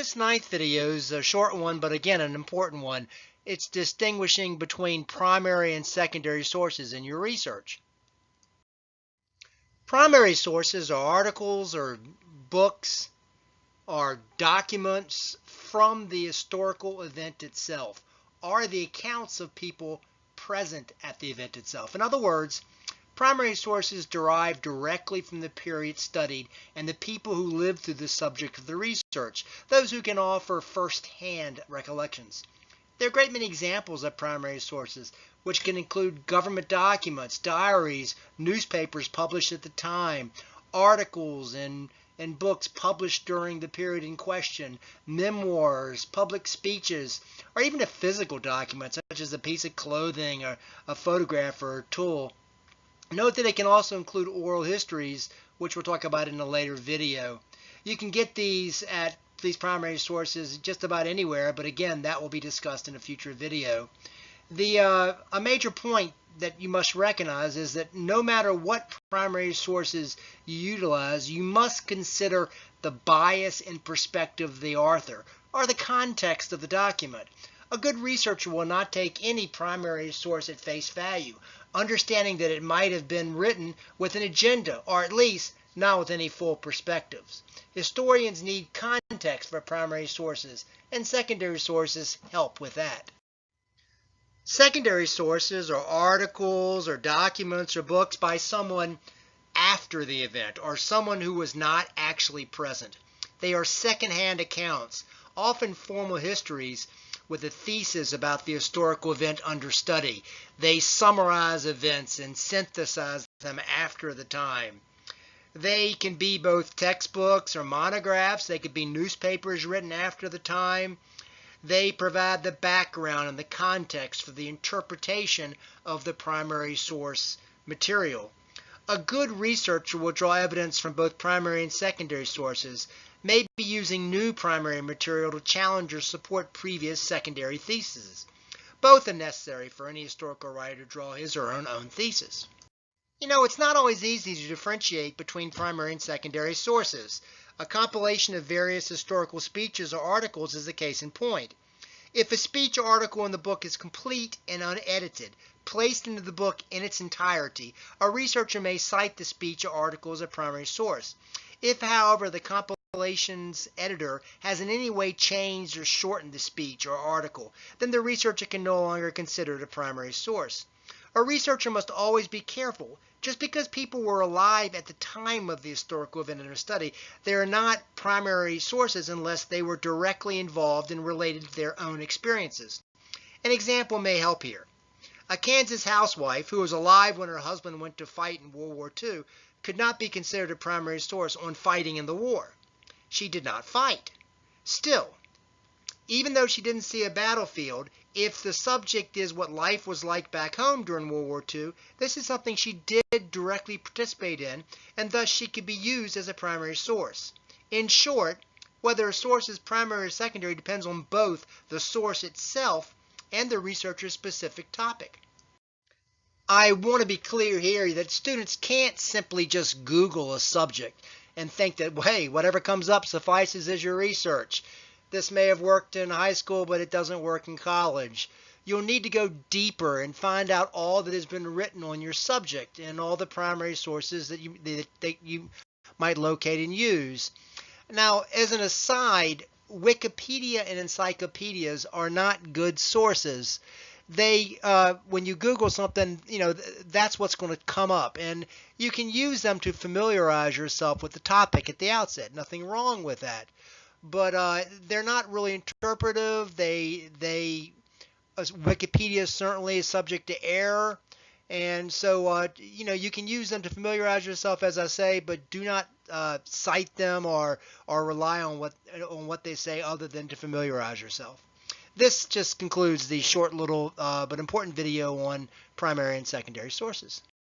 This ninth video is a short one, but again, an important one. It's distinguishing between primary and secondary sources in your research. Primary sources are articles or books or documents from the historical event itself, or the accounts of people present at the event itself. In other words, primary sources derive directly from the period studied and the people who lived through the subject of the research, those who can offer first-hand recollections. There are a great many examples of primary sources, which can include government documents, diaries, newspapers published at the time, articles and books published during the period in question, memoirs, public speeches, or even a physical document such as a piece of clothing or a photograph or a tool. Note that it can also include oral histories, which we'll talk about in a later video. You can get these primary sources just about anywhere, but again, that will be discussed in a future video. A major point that you must recognize is that no matter what primary sources you utilize, you must consider the bias and perspective of the author or the context of the document. A good researcher will not take any primary source at face value, understanding that it might have been written with an agenda, or at least not with any full perspectives. Historians need context for primary sources, and secondary sources help with that. Secondary sources are articles or documents or books by someone after the event or someone who was not actually present. They are second-hand accounts, often formal histories with a thesis about the historical event under study. They summarize events and synthesize them after the time. They can be both textbooks or monographs. They could be newspapers written after the time. They provide the background and the context for the interpretation of the primary source material. A good researcher will draw evidence from both primary and secondary sources, maybe using new primary material to challenge or support previous secondary theses. Both are necessary for any historical writer to draw his or her own thesis. You know, it's not always easy to differentiate between primary and secondary sources. A compilation of various historical speeches or articles is a case in point. If a speech or article in the book is complete and unedited, placed into the book in its entirety, a researcher may cite the speech or article as a primary source. If, however, the compilation's editor has in any way changed or shortened the speech or article, then the researcher can no longer consider it a primary source. A researcher must always be careful. Just because people were alive at the time of the historical event under study, they are not primary sources unless they were directly involved and related to their own experiences. An example may help here. A Kansas housewife who was alive when her husband went to fight in World War II could not be considered a primary source on fighting in the war. She did not fight. Still, even though she didn't see a battlefield, if the subject is what life was like back home during World War II, this is something she did directly participate in, and thus she could be used as a primary source. In short, whether a source is primary or secondary depends on both the source itself and the researcher's specific topic. I want to be clear here that students can't simply just Google a subject and think that, hey, whatever comes up suffices as your research. This may have worked in high school, but it doesn't work in college. You'll need to go deeper and find out all that has been written on your subject and all the primary sources that you might locate and use. Now, as an aside, Wikipedia and encyclopedias are not good sources. When you Google something, that's what's going to come up, and you can use them to familiarize yourself with the topic at the outset. Nothing wrong with that. But they're not really interpretive. Wikipedia certainly is subject to error, and so you can use them to familiarize yourself, as I say, but do not cite them or rely on what they say other than to familiarize yourself. This just concludes the short little but important video on primary and secondary sources.